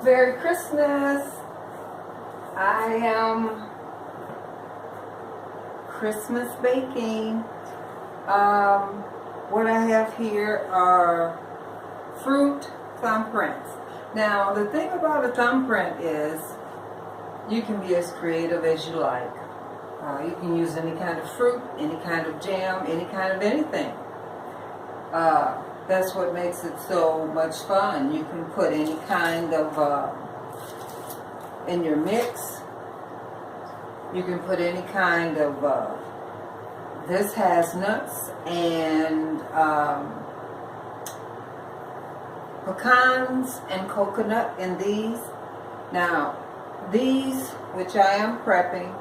Merry Christmas. I am Christmas baking. What I have here are fruit thumbprints. Now, the thing about a thumbprint is you can be as creative as you like. You can use any kind of fruit, any kind of jam, any kind of anything. That's what makes it so much fun. You can put any kind of, in your mix, you can put any kind of, this has nuts and pecans and coconut in these. Now, these, which I am prepping,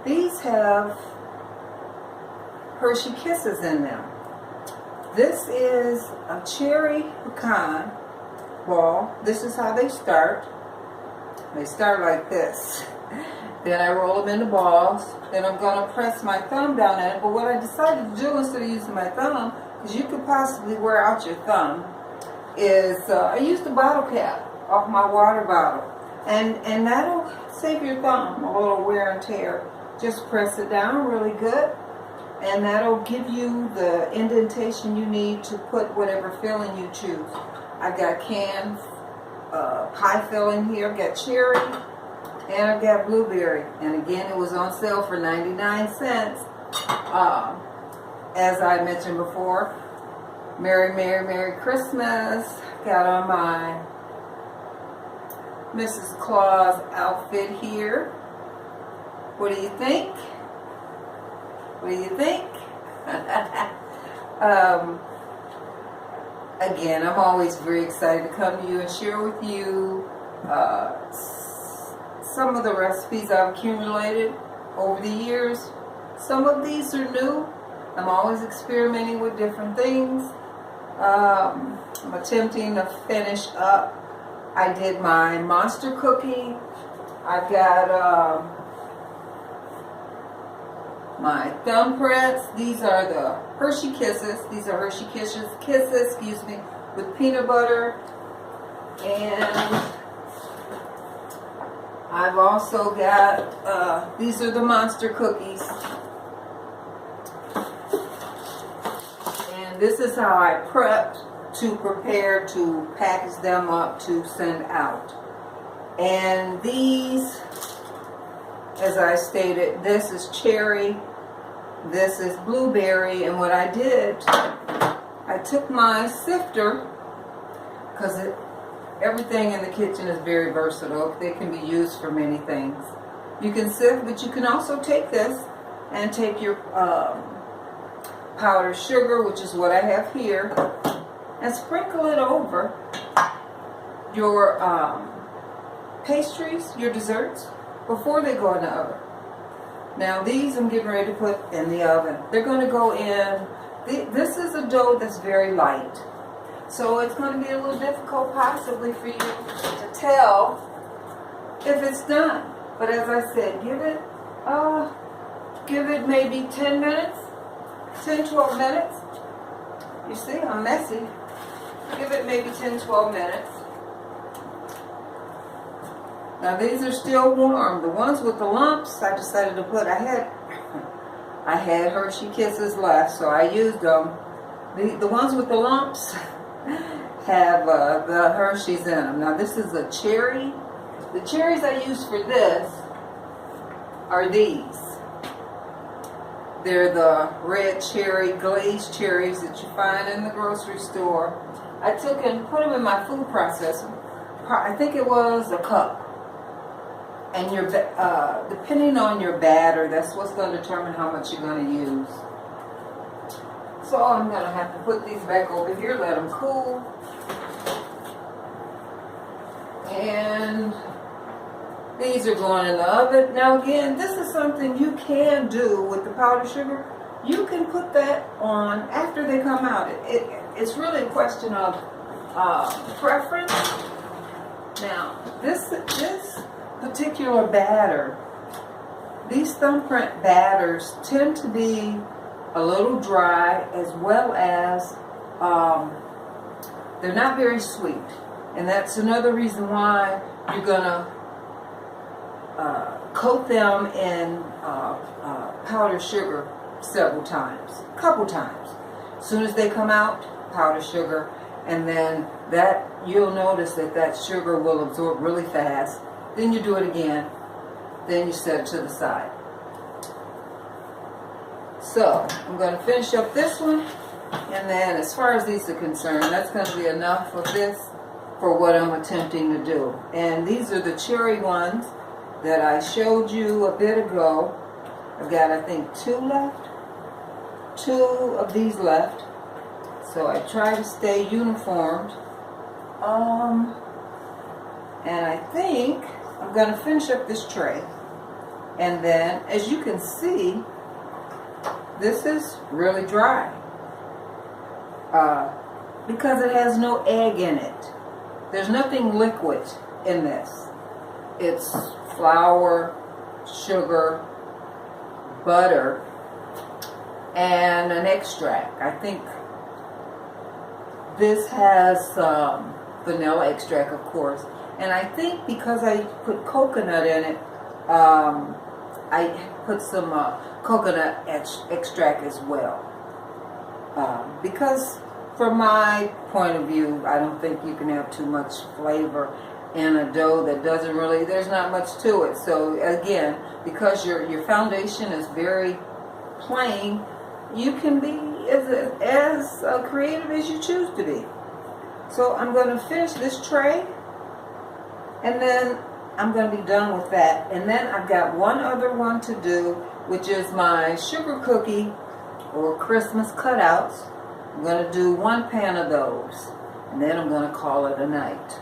these have Hershey Kisses in them. This is a cherry pecan ball. This is how they start. They start like this. Then I roll them into balls. Then I'm going to press my thumb down in it. But what I decided to do instead of using my thumb, because you could possibly wear out your thumb, is I used the bottle cap off my water bottle. And that'll save your thumb a little wear and tear. Just press it down really good. And that'll give you the indentation you need to put whatever filling you choose. I've got canned pie filling here. I've got cherry. And I've got blueberry. And again, it was on sale for 99 cents. As I mentioned before, Merry, Merry, Merry Christmas. Got on my Mrs. Claus outfit here. What do you think? What do you think? Again, I'm always very excited to come to you and share with you some of the recipes I've accumulated over the years. Some of these are new. I'm always experimenting with different things. I'm attempting to finish up. I did my monster cookie. I've got my thumbprints. These are the Hershey Kisses. These are Hershey Kisses, excuse me, with peanut butter. And I've also got, these are the monster cookies. And this is how I prepped to prepare to package them up to send out. And these, as I stated, this is cherry, this is blueberry, and what I did, I took my sifter, because everything in the kitchen is very versatile. They can be used for many things. You can sift, but you can also take this and take your powdered sugar, which is what I have here, and sprinkle it over your pastries, your desserts, before they go in the oven. Now these I'm getting ready to put in the oven. They're going to go in, this is a dough that's very light. So it's going to be a little difficult possibly for you to tell if it's done. But as I said, give it maybe 10 minutes, 10, 12 minutes. You see, I'm messy. Give it maybe 10, 12 minutes. Now these are still warm. The ones with the lumps, I decided to put, I had Hershey Kisses left, so I used them. The ones with the lumps have the Hershey's in them. Now this is a cherry. The cherries I use for this are these. They're the red cherry, glazed cherries that you find in the grocery store. I took and put them in my food processor. I think it was a cup. And your depending on your batter, that's what's going to determine how much you're going to use. So I'm going to have to put these back over here, let them cool. And these are going in the oven. Now again, this is something you can do with the powdered sugar. You can put that on after they come out. It's really a question of preference. Now, this particular batter, these thumbprint batters tend to be a little dry, as well as they're not very sweet. And that's another reason why you're going to coat them in powdered sugar several times, a couple times. As soon as they come out, powdered sugar, and then that you'll notice that that sugar will absorb really fast. Then you do it again, then you set it to the side. So I'm going to finish up this one, and then as far as these are concerned, that's going to be enough of this for what I'm attempting to do. And these are the cherry ones that I showed you a bit ago. I've got, I think, 2 left. 2 of these left. So I try to stay uniformed. And I think I'm going to finish up this tray. And then, as you can see, this is really dry. Because it has no egg in it. There's nothing liquid in this. It's flour, sugar, butter, and an extract. I think this has vanilla extract, of course. And I think because I put coconut in it, I put some coconut extract as well. Because from my point of view, I don't think you can have too much flavor in a dough that doesn't really, there's not much to it. So again, because your foundation is very plain, you can be as creative as you choose to be. So I'm going to finish this tray, and then I'm going to be done with that. And then I've got one other one to do, which is my sugar cookie or Christmas cutouts. I'm going to do 1 pan of those, and then I'm going to call it a night.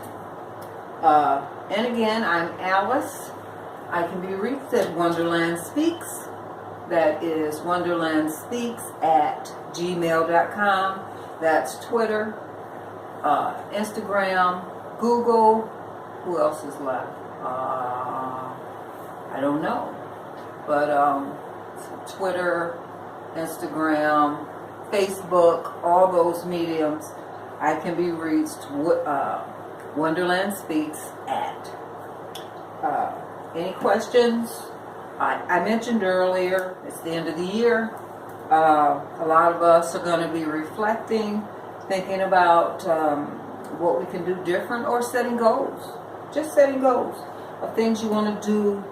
And again, I'm Alice. I can be reached at Wonderland Speaks. That is wonderlandspeaks@gmail.com. That's Twitter, Instagram, Google. Who else is left? I don't know. But Twitter, Instagram, Facebook, all those mediums, I can be reached Wonderland Speaks at. Any questions? I mentioned earlier, it's the end of the year. A lot of us are going to be reflecting, thinking about what we can do different, or setting goals. Just setting goals of things you want to do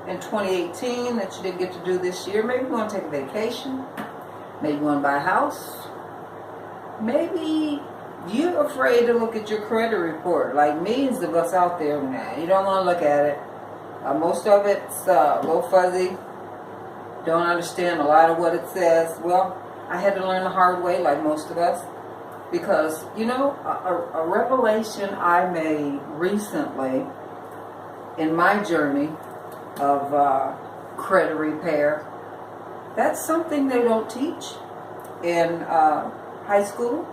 in 2018 that you didn't get to do this year. Maybe you want to take a vacation. Maybe you want to buy a house. Maybe you're afraid to look at your credit report, like millions of us out there now. You don't want to look at it. Most of it's a little fuzzy. Don't understand a lot of what it says. Well, I had to learn the hard way, like most of us. Because, you know, a revelation I made recently in my journey of credit repair, that's something they don't teach in high school.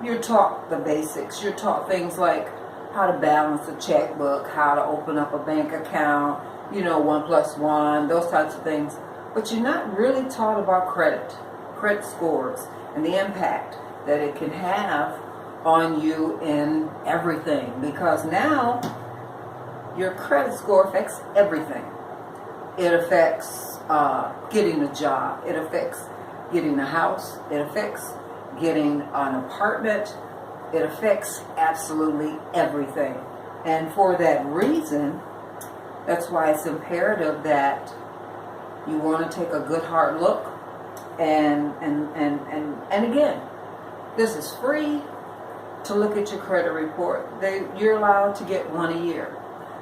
You're taught the basics. You're taught things like how to balance a checkbook, how to open up a bank account, you know, 1 + 1, those types of things. But you're not really taught about credit scores, and the impact that it can have on you in everything. Because now your credit score affects everything. It affects getting a job. It affects getting a house. It affects getting an apartment. It affects absolutely everything. And for that reason, that's why it's imperative that you want to take a good hard look. And again, this is free to look at your credit report. You're allowed to get 1 a year.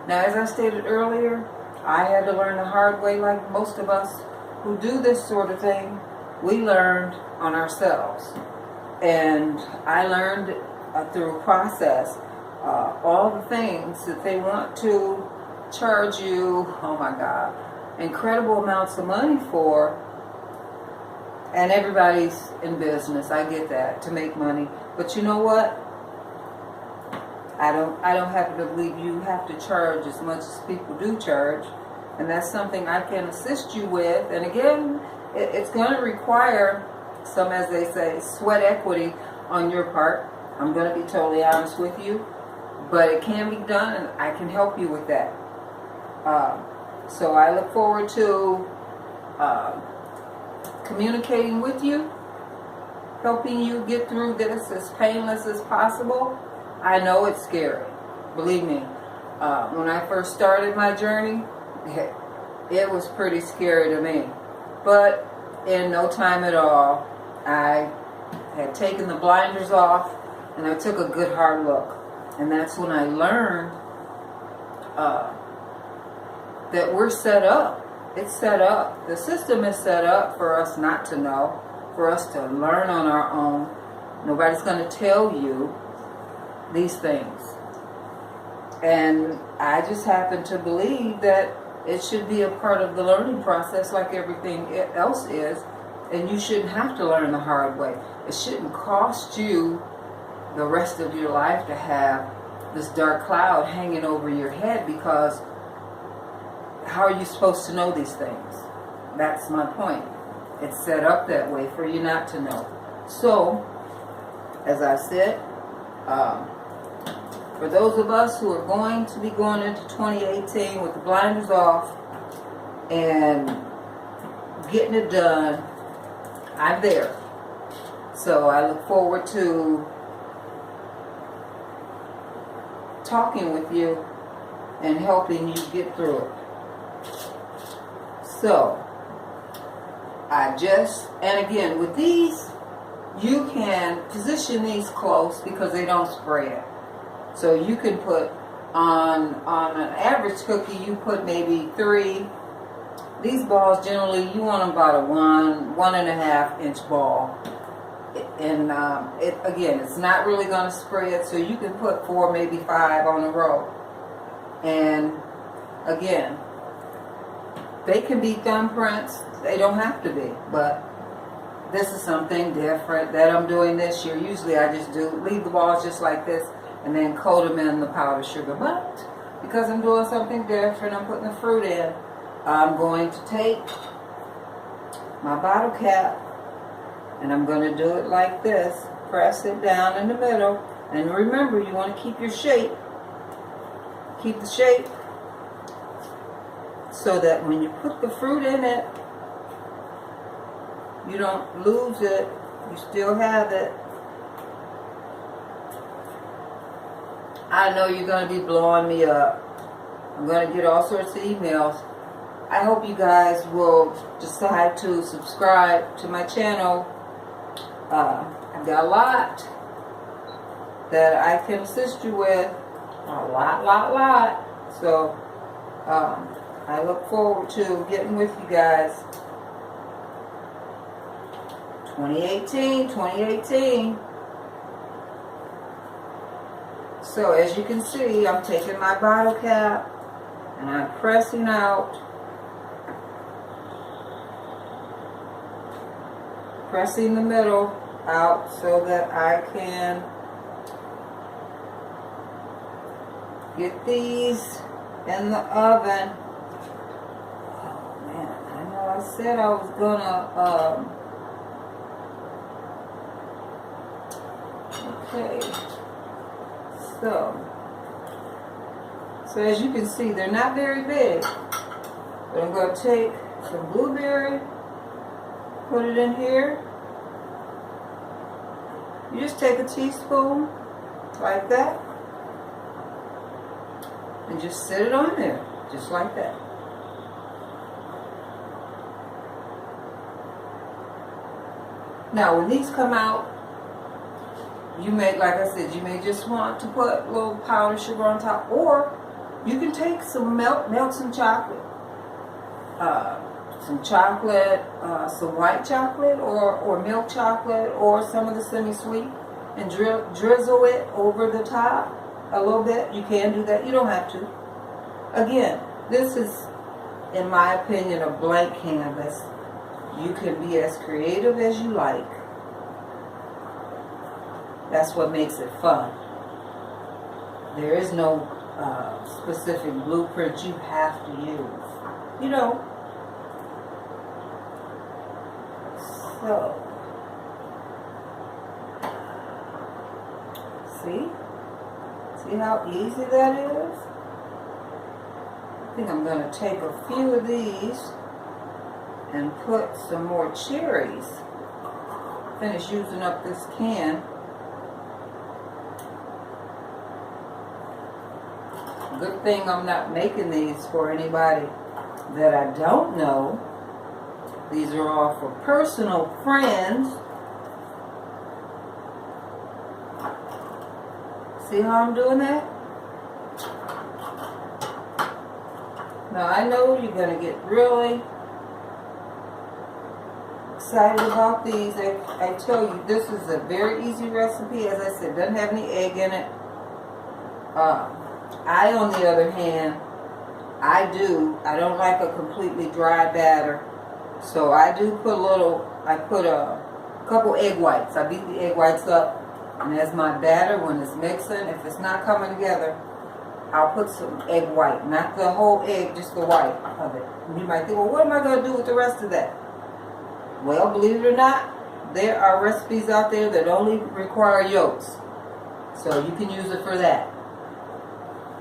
Now, as I stated earlier, I had to learn the hard way, like most of us who do this sort of thing. We learned on ourselves. And I learned through a process all the things that they want to charge you, oh my God, incredible amounts of money for. And everybody's in business, I get that, to make money. But you know what? I don't happen to believe you have to charge as much as people do charge. And that's something I can assist you with. And again, it's going to require some, as they say, sweat equity on your part. I'm going to be totally honest with you. but it can be done, and I can help you with that. So I look forward to communicating with you, helping you get through this as painless as possible. I know it's scary. Believe me, when I first started my journey, it was pretty scary to me. But in no time at all, I had taken the blinders off and I took a good hard look. And that's when I learned that we're set up. It's set up. The system is set up for us not to know, for us to learn on our own. Nobody's going to tell you these things. And I just happen to believe that it should be a part of the learning process like everything else is, and you shouldn't have to learn the hard way. It shouldn't cost you the rest of your life to have this dark cloud hanging over your head, because how are you supposed to know these things? That's my point. It's set up that way for you not to know. So, as I said, for those of us who are going to be going into 2018 with the blinders off and getting it done, I'm there. So I look forward to talking with you and helping you get through it. So, and again, with these, you can position these close because they don't spread. So you can put on an average cookie, you put maybe 3. These balls, generally, you want them about a 1.5 inch ball. And again, it's not really going to spread, so you can put 4, maybe 5 on a row. And again, they can be thumbprints. They don't have to be, but this is something different that I'm doing this year. Usually I just leave the balls just like this and then coat them in the powdered sugar. But because I'm doing something different, I'm putting the fruit in, I'm going to take my bottle cap and I'm going to do it like this. Press it down in the middle. And remember, you want to keep your shape. Keep the shape so that when you put the fruit in it, you don't lose it. You still have it. I know you're going to be blowing me up. I'm going to get all sorts of emails. I hope you guys will decide to subscribe to my channel. I've got a lot that I can assist you with. A lot. So, I look forward to getting with you guys. 2018. So as you can see, I'm taking my bottle cap and I'm pressing out. Pressing the middle out so that I can get these in the oven. Oh man, I know I said I was gonna okay, so as you can see, they're not very big, but I'm going to take some blueberry, put it in here. You just take a teaspoon like that and just set it on there, just like that. Now when these come out, you may, like I said, you may just want to put a little powdered sugar on top, or you can take some melt some chocolate. Some white chocolate or milk chocolate, or some of the semi-sweet, and drizzle it over the top a little bit. You can do that. You don't have to. Again, this is, in my opinion, a blank canvas. You can be as creative as you like. That's what makes it fun. There is no specific blueprint you have to use. You know. So, see? See how easy that is? I think I'm going to take a few of these and put some more cherries. Finish using up this can. Good thing I'm not making these for anybody that I don't know. These are all for personal friends. See how I'm doing that? Now I know you're going to get really excited about these. I tell you, this is a very easy recipe. As I said, doesn't have any egg in it. I, on the other hand, I don't like a completely dry batter. So I do put a couple egg whites. I beat the egg whites up. And as my batter, when it's mixing, if it's not coming together, I'll put some egg white. Not the whole egg, just the white of it. And you might think, well, what am I going to do with the rest of that? Well, believe it or not, there are recipes out there that only require yolks. So you can use it for that.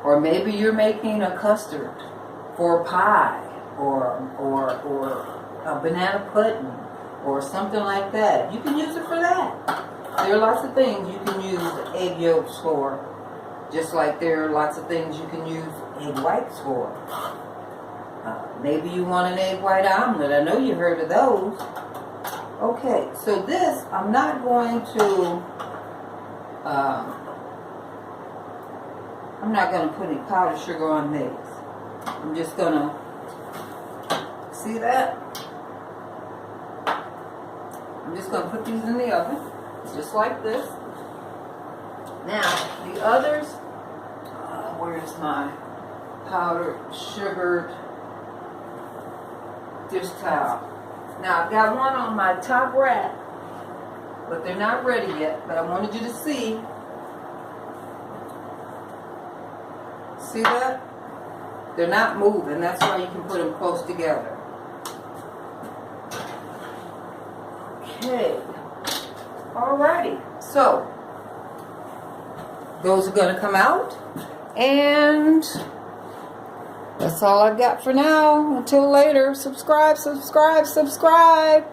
Or maybe you're making a custard for a pie or a banana pudding or something like that. You can use it for that. There are lots of things you can use egg yolks for, just like there are lots of things you can use egg whites for. Maybe you want an egg white omelet. I know you've heard of those. Okay, so this, I'm not going to put any powdered sugar on these. I'm just going to, see that? I'm just going to put these in the oven, just like this. Now, the others, where's my powdered sugared dish towel? Now, I've got one on my top rack, but they're not ready yet, but I wanted you to see. See that? They're not moving. That's why you can put them close together. Okay. Alrighty. So, those are going to come out. And that's all I've got for now. Until later. Subscribe, subscribe, subscribe.